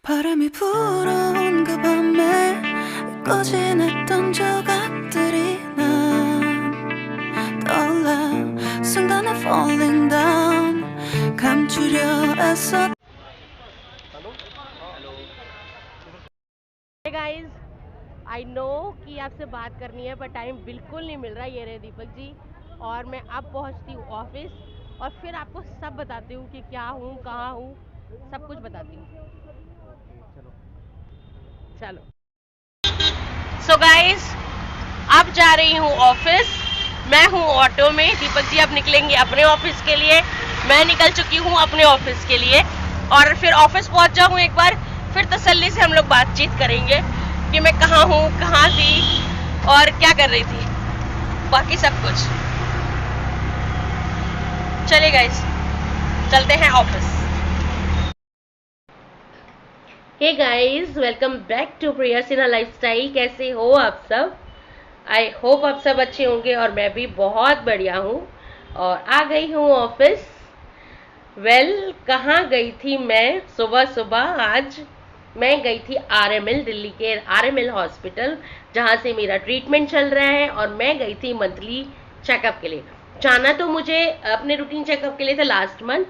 바람이 불어온 그 밤에 꺼진했던 조각들이 난 떠올라 순간에 falling down 감추려 애써. Hey guys, I know कि आपसे बात करनी है पर टाइम बिल्कुल नहीं मिल रहा। ये रहे दीपक जी और मैं अब पहुंचती हूँ ऑफिस और फिर आपको सब बताती हूँ कि क्या हूँ, कहाँ हूँ, सब कुछ बताती हूँ। चलो। सो गाइस, अब जा रही हूँ ऑफिस। मैं हूँ ऑटो में, दीपक जी अब निकलेंगे अपने ऑफिस के लिए, मैं निकल चुकी हूँ अपने ऑफिस के लिए। और फिर ऑफिस पहुँच जाऊँ एक बार, फिर तसल्ली से हम लोग बातचीत करेंगे कि मैं कहाँ हूँ, कहाँ थी और क्या कर रही थी, बाकी सब कुछ। चलिए गाइस, चलते हैं office. Hey guys, welcome back to Priya Sinha lifestyle. कैसे हो आप सब? आई होप आप सब अच्छे होंगे और मैं भी बहुत बढ़िया हूँ। और आ गई हूँ ऑफिस। कहाँ गई थी मैं सुबह सुबह? आज मैं गई थी आरएमएल, दिल्ली के आरएमएल हॉस्पिटल, जहाँ से मेरा ट्रीटमेंट चल रहा है। और मैं गई थी मंथली चेकअप के लिए। जाना तो मुझे अपने रूटीन चेकअप के लिए था लास्ट मंथ,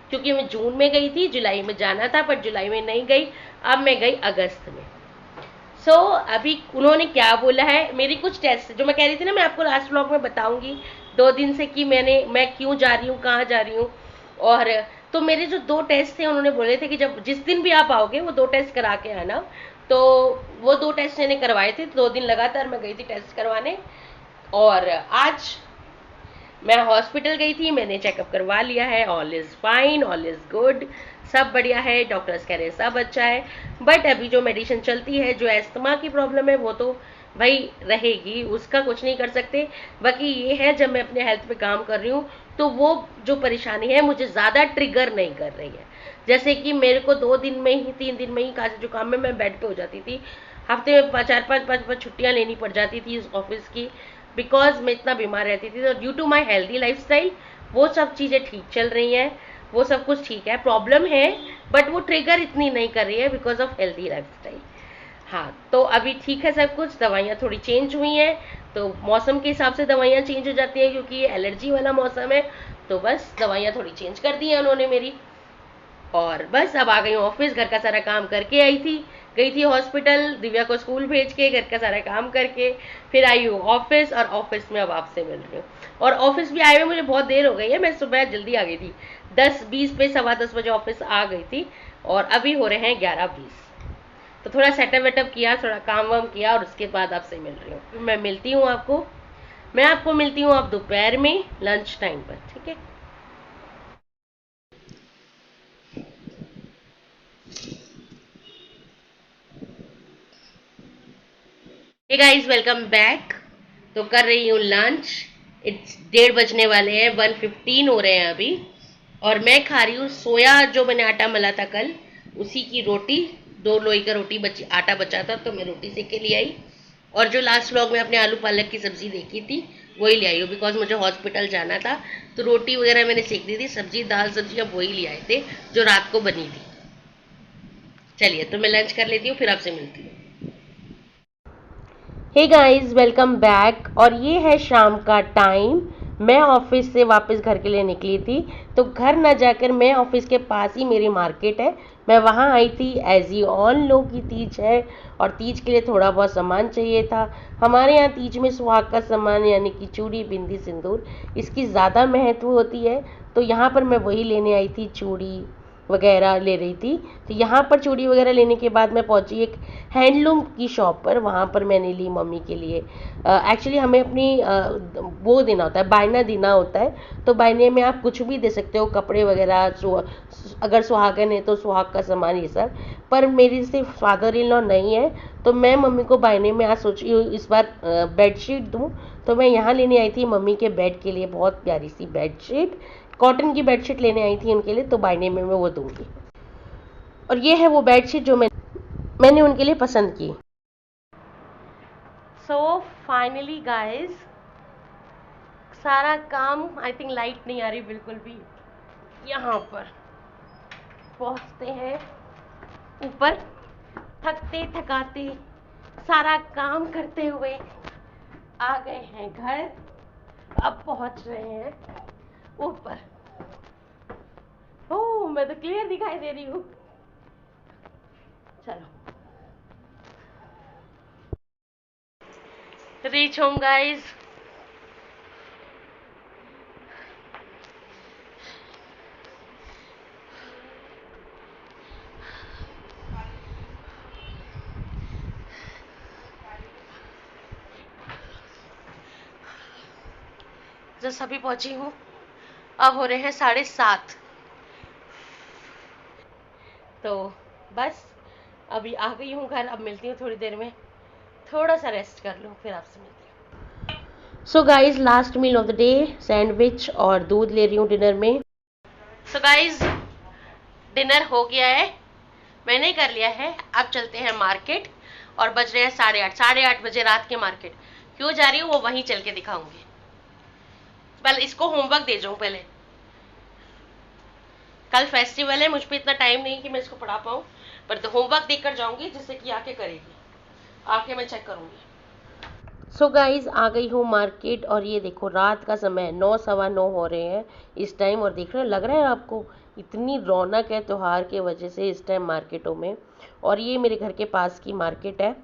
क्योंकि मैं जून में गई थी, जुलाई में जाना था पर जुलाई में नहीं गई। अब मैं गई अगस्त में। अभी उन्होंने क्या बोला है, मेरी कुछ टेस्ट जो मैं कह रही थी ना, मैं आपको लास्ट व्लॉग में बताऊंगी 2 दिन से कि मैं क्यों जा रही हूँ, कहाँ जा रही हूँ। और तो मेरे जो 2 टेस्ट थे, उन्होंने बोले थे कि जब जिस दिन भी आप आओगे वो 2 टेस्ट करा के आना। तो वो 2 टेस्ट मैंने करवाए थे, 2 दिन लगातार मैं गई थी टेस्ट करवाने। और आज मैं हॉस्पिटल गई थी, मैंने चेकअप करवा लिया है। All is fine, all is good, सब बढ़िया है। डॉक्टर्स कह रहे हैं सब अच्छा है। बट अभी जो मेडिसिन चलती है, जो एस्थमा की प्रॉब्लम है, वो तो भाई रहेगी, उसका कुछ नहीं कर सकते। बाकी ये है, जब मैं अपने हेल्थ पे काम कर रही हूँ तो वो जो परेशानी है मुझे ज़्यादा ट्रिगर नहीं कर रही है। जैसे कि मेरे को 2 दिन में ही, 3 दिन में ही खांसी जुकाम में मैं बेड पे हो जाती थी। हफ्ते में 4-5 छुट्टियाँ लेनी पड़ जाती थी इस ऑफिस की, बिकॉज मैं इतना बीमार रहती थी। तो due to my healthy lifestyle वो सब चीज़ें ठीक चल रही हैं, वो सब कुछ ठीक है। प्रॉब्लम है बट वो ट्रिगर इतनी नहीं कर रही है बिकॉज ऑफ हेल्दी लाइफस्टाइल। हाँ, तो अभी ठीक है सब कुछ। दवाइयाँ थोड़ी चेंज हुई हैं, तो मौसम के हिसाब से दवाइयाँ चेंज हो जाती हैं, क्योंकि ये एलर्जी वाला मौसम है। तो बस दवाइयाँ थोड़ी चेंज कर दी हैं उन्होंने मेरी। और बस अब आ गई हूँ ऑफिस, घर का सारा काम करके आई थी। गई थी हॉस्पिटल, दिव्या को स्कूल भेज के, घर का सारा काम करके फिर आई हूँ ऑफिस। और ऑफिस में अब आपसे मिल रही हूँ। और ऑफिस भी आए हुए मुझे बहुत देर हो गई है, मैं सुबह जल्दी आ गई थी, 10:20 पे, 10:15 बजे ऑफिस आ गई थी। और अभी हो रहे हैं 11:20। तो थोड़ा सेटअप वेटअप किया, थोड़ा काम वाम किया और उसके बाद आपसे मिल रही हूँ। मैं मिलती हूँ आपको, मैं आपको मिलती हूँ आप दोपहर में लंच टाइम पर, ठीक है? Hey guys, welcome back. तो कर रही हूँ लंच। इट्स 1:30 बजने वाले हैं, 1:15 हो रहे हैं अभी। और मैं खा रही हूँ सोया, जो मैंने आटा मला था कल, उसी की रोटी। 2 लोई का रोटी बची, आटा बचा था तो मैं रोटी सेक के ले आई। और जो लास्ट व्लॉग में आपने आलू पालक की सब्जी देखी थी, वही ले आई हूँ, बिकॉज मुझे हॉस्पिटल जाना था। तो रोटी वगैरह मैंने सेक दी थी, सब्जी दाल सब्जी अब वही ले आए थे जो रात को बनी थी। चलिए, तो मैं लंच कर लेती हूँ, फिर आपसे मिलती हूँ। Hey guys, welcome back. और ये है शाम का टाइम। मैं ऑफिस से वापस घर के लिए निकली थी। तो घर ना जाकर मैं ऑफिस के पास ही मेरी मार्केट है, मैं वहाँ आई थी। एज यू ऑल नो की तीज है और तीज के लिए थोड़ा बहुत सामान चाहिए था। हमारे यहाँ तीज में सुहाग का सामान यानी कि चूड़ी, बिंदी, सिंदूर, इसकी ज़्यादा महत्व होती है। तो यहाँ पर मैं वही लेने आई थी, चूड़ी वगैरह ले रही थी। तो यहाँ पर चूड़ी वगैरह लेने के बाद मैं पहुँची एक हैंडलूम की शॉप पर। वहाँ पर मैंने ली मम्मी के लिए। एक्चुअली हमें अपनी वो देना होता है, बायना देना होता है। तो बायने में आप कुछ भी दे सकते हो, कपड़े वगैरह, अगर सुहागन है तो सुहाग का सामान, ये सब। पर मेरी सिर्फ फादर इन लॉ नहीं है, तो मैं मम्मी को बायने में आज सोची हूँ इस बार बेडशीट दूँ। तो मैं यहाँ लेने आई थी मम्मी के बेड के लिए बहुत प्यारी सी बेडशीट, कॉटन की बेडशीट लेने आई थी उनके लिए। तो बायने में मैं वो दूंगी। और ये है वो बेडशीट जो मैंने उनके लिए पसंद की। सो फाइनली गाइस, सारा काम, आई थिंक लाइट नहीं आ रही बिल्कुल भी, यहाँ पर पहुँचते हैं ऊपर थकते थकाते सारा काम करते हुए आ गए हैं घर। अब पहुंच रहे हैं ऊपर। ओह, मैं तो क्लियर दिखाई दे रही हूँ। चलो, रीच होम गाइस। जस्ट अभी पहुंची हूँ। अब हो रहे हैं 7:30। तो बस अभी आ गई हूँ घर। अब मिलती हूँ थोड़ी देर में। थोड़ा सा रेस्ट कर लूँ, फिर आपसे मिलती हूँ। So guys, last meal of the day, sandwich और दूध ले रही हूँ डिनर में। सो गाइज, डिनर हो गया है, मैंने कर लिया है। अब चलते हैं मार्केट और बज रहे हैं 8:30। 8:30 बजे रात के मार्केट क्यों जा रही हूँ वो वहीं चल के दिखाऊंगी। पहले इसको होमवर्क दे जाऊँ पहले। कल फेस्टिवल है, मुझ पे इतना टाइम नहीं कि मैं इसको पढ़ा पाऊँ, पर होमवर्क देकर जाऊंगी जिससे कि आके करेगी। आके मैं चेक करूंगी। सो गाइज, आ गई हूँ मार्केट और ये देखो रात का समय 9, 9:15 हो रहे हैं इस टाइम। और देख रहे हैं, लग रहा है आपको इतनी रौनक है त्योहार के वजह से इस टाइम मार्केटों में। और ये मेरे घर के पास की मार्केट है।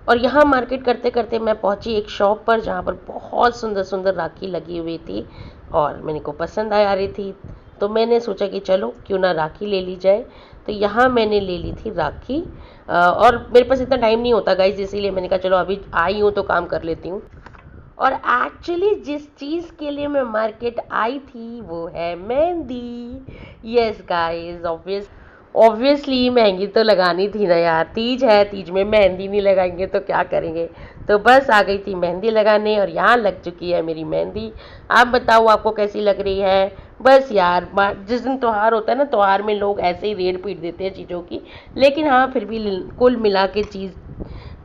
और यहाँ मार्केट करते करते मैं पहुँची एक शॉप पर जहाँ पर बहुत सुंदर सुंदर राखी लगी हुई थी और मेरे को पसंद आ रही थी। तो मैंने सोचा कि चलो क्यों ना राखी ले ली जाए। तो यहाँ मैंने ले ली थी राखी। और मेरे पास इतना टाइम नहीं होता गाइज, इसीलिए मैंने कहा चलो अभी आई हूँ तो काम कर लेती हूँ। और एक्चुअली जिस चीज़ के लिए मैं मार्केट आई थी वो है mehndi. Yes guys, obviously mehndi तो लगानी थी ना यार। तीज है, तीज में मेहंदी नहीं लगाएंगे तो क्या करेंगे। तो बस आ गई थी मेहंदी लगाने और यहाँ लग चुकी है मेरी मेहंदी। आप बताओ आपको कैसी लग रही है। बस यार, जिस दिन त्योहार होता है ना, त्योहार में लोग ऐसे ही रेड़ पीट देते हैं चीज़ों की, लेकिन हाँ फिर भी कुल मिला के चीज़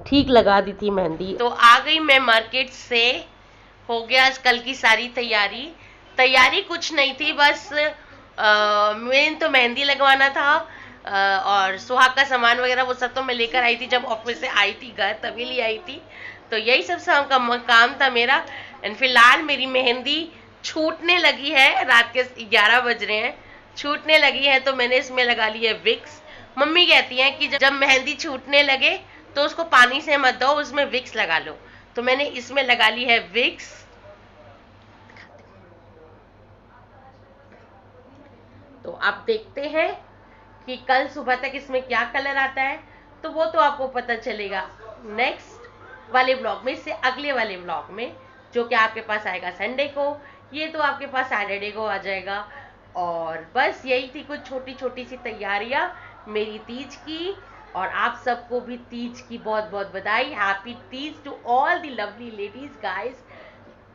ठीक लगा दी थी मेहंदी। तो आ गई मैं मार्केट से। हो गया कल की सारी तैयारी। तैयारी कुछ नहीं थी, बस मेन तो मेहंदी लगवाना था। और सुहाग का सामान वगैरह वो सब तो मैं लेकर आई थी जब ऑफिस से आई थी घर, तभी ले आई थी। तो यही सब काम था मेरा। एंड फिलहाल मेरी मेहंदी छूटने लगी है। रात के 11 बज रहे हैं, छूटने लगी है। तो मैंने इसमें लगा ली है विक्स। मम्मी कहती हैं कि जब मेहंदी छूटने लगे तो उसको पानी से मत दो, उसमें विक्स लगा लो। तो मैंने इसमें लगा ली है विक्स। तो आप देखते हैं कि कल सुबह तक इसमें क्या कलर आता है, तो वो तो आपको पता चलेगा नेक्स्ट वाले ब्लॉग में, इससे अगले वाले ब्लॉग में, जो कि आपके पास आएगा संडे को। ये तो आपके पास सैटरडे को आ जाएगा। और बस यही थी कुछ छोटी छोटी सी तैयारियां मेरी तीज की। और आप सबको भी तीज की बहुत बहुत बधाई। Happy Teej to all the lovely ladies guys.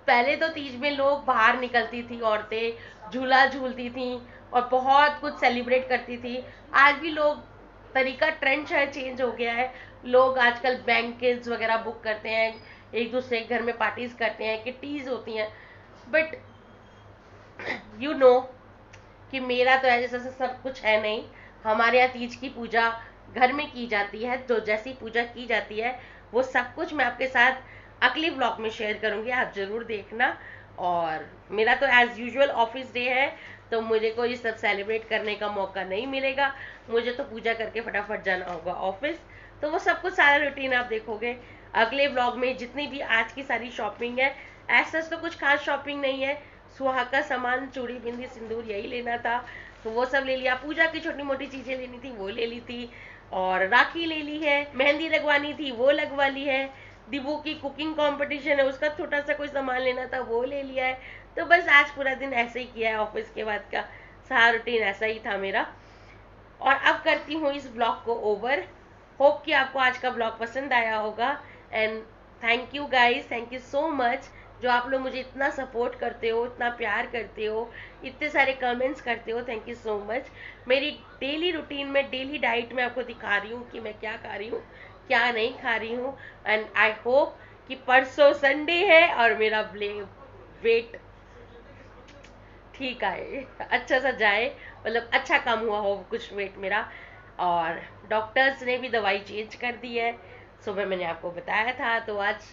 पहले तो तीज में लोग बाहर निकलती थी, औरतें झूला झूलती थी और बहुत कुछ सेलिब्रेट करती थी। आज भी लोग, तरीका ट्रेंड शायद चेंज हो गया है। लोग आजकल बैंकेट्स वगैरह बुक करते हैं, एक दूसरे के घर में पार्टीज करते हैं, किटीज होती हैं। बट यू नो कि मेरा तो ऐसा सब कुछ है नहीं। हमारे यहाँ तीज की पूजा घर में की जाती है, तो जैसी पूजा की जाती है वो सब कुछ मैं आपके साथ अगले ब्लॉग में शेयर करूंगी, आप जरूर देखना। और मेरा तो एज यूजुअल ऑफिस डे है, तो मुझे कोई सब सेलिब्रेट करने का मौका नहीं मिलेगा। मुझे तो पूजा करके फटाफट जाना होगा ऑफिस। तो वो सब कुछ सारा रूटीन आप देखोगे अगले ब्लॉग में। जितनी भी आज की सारी शॉपिंग है, ऐसा तो कुछ खास शॉपिंग नहीं है। सुहाग का सामान, चूड़ी बिंदी सिंदूर यही लेना था, तो वो सब ले लिया। पूजा की छोटी मोटी चीजें लेनी थी वो ले ली थी। और राखी ले ली है, मेहंदी लगवानी थी वो लगवा ली है। दिबू की कुकिंग कंपटीशन है, उसका छोटा सा कोई सामान लेना था वो ले लिया है। तो बस आज पूरा दिन ऐसे ही किया है। ऑफिस के बाद का सारा रूटीन ऐसा ही था मेरा। और अब करती हूँ इस ब्लॉग को ओवर। होप कि आपको आज का ब्लॉग पसंद आया होगा। And thank you guys, thank you so much जो आप लोग मुझे इतना सपोर्ट करते हो, इतना प्यार करते हो, इतने सारे कमेंट्स करते हो। Thank you so much. मेरी डेली रूटीन में, डेली डाइट में आपको दिखा रही हूँ कि मैं क्या खा रही हूँ, क्या नहीं खा रही हूँ। एंड आई होप कि परसों संडे है और मेरा वेट ठीक आए, अच्छा सा जाए, मतलब अच्छा कम हुआ हो कुछ वेट मेरा। और डॉक्टर्स ने भी दवाई चेंज कर दी है, सुबह मैंने आपको बताया था। तो आज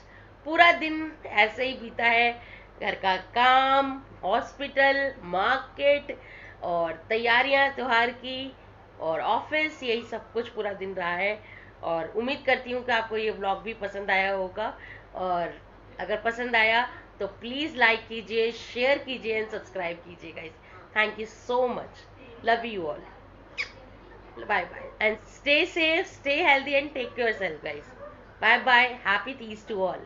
पूरा दिन ऐसे ही बीता है, घर का काम, हॉस्पिटल, मार्केट और तैयारियां त्योहार की और ऑफिस, यही सब कुछ पूरा दिन रहा है। और उम्मीद करती हूँ कि आपको ये व्लॉग भी पसंद आया होगा, और अगर पसंद आया तो प्लीज़ लाइक कीजिए, शेयर कीजिए एंड सब्सक्राइब कीजिए guys. Thank you so much. Love you all. Bye and stay safe, stay healthy and take care yourself guys. Bye. Happy Teas to all.